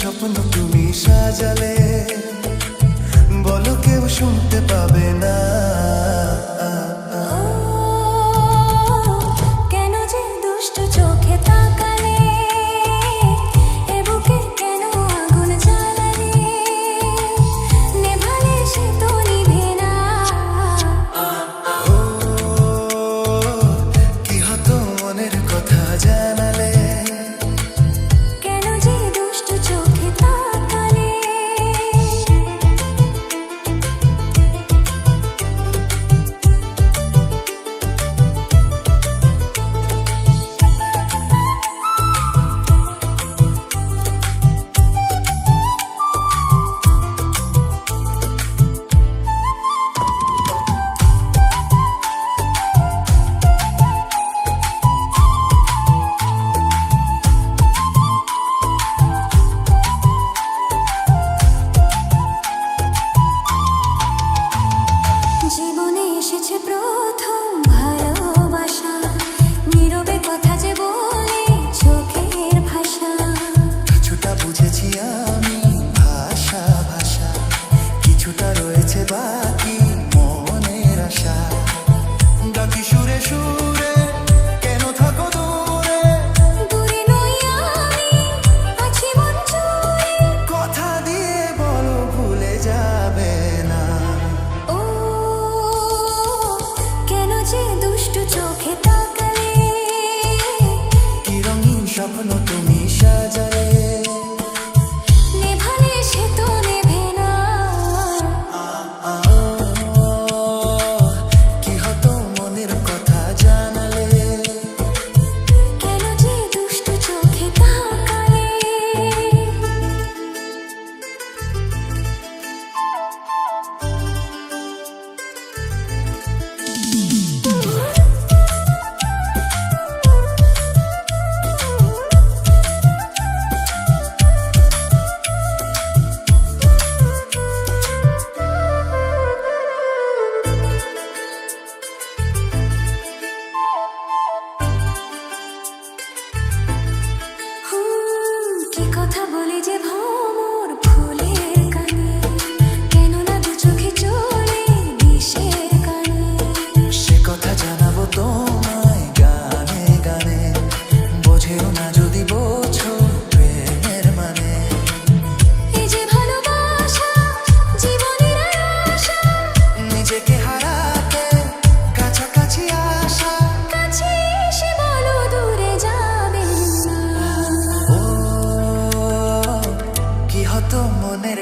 স্বপ্ন তুমি সাজালে, বলো কেউ শুনতে পাবে না। কেন যে দুষ্ট চোখে তাকালে, এ বুকে কেন আগুন জ্বালালে, নেভালে সে তো নিভে না। কি হতো মনের কথা জানালে, কেন যে দুষ্ট চোখে তাকালে। জীবনে এসেছে প্রথম ভালোবাসা, নীরবে কথা যে বলে চোখের ভাষা। কিছুটা বুঝেছি আমি ভাষা ভাষা, কিছুটা রয়েছে বাকি মনের আশা। ডাকি সুরে সুরে কেন থাকো দূরে, দূরে নই আমি, আছি মন জুড়ে। কথা দিয়ে বলো ভুলে যাবে না। ও কেন যে দুষ্ট চোখে তাকালে, কি রঙিন স্বপ্ন তুমি সাজালে, নেভালে সে তো নেভে না। কি হতো মনের কথা জানালে, কেন যে দুষ্ট চোখে তাকালে। কি কথা বলে যে ভ্রমর ফুলের কানে, কেন না দু চোখে চলে বিষের কানে। সে কথা জানাবো তোমায় গানে গানে, বোঝেও না যদি বোঝো প্রেমের মানে। এই যে ভালোবাসা জীবনের আশা, নিজেকে হারাতে কাছাকাছি আসা। কাছে এসে বলো দূরে যাবে না। ও কি হতো মনের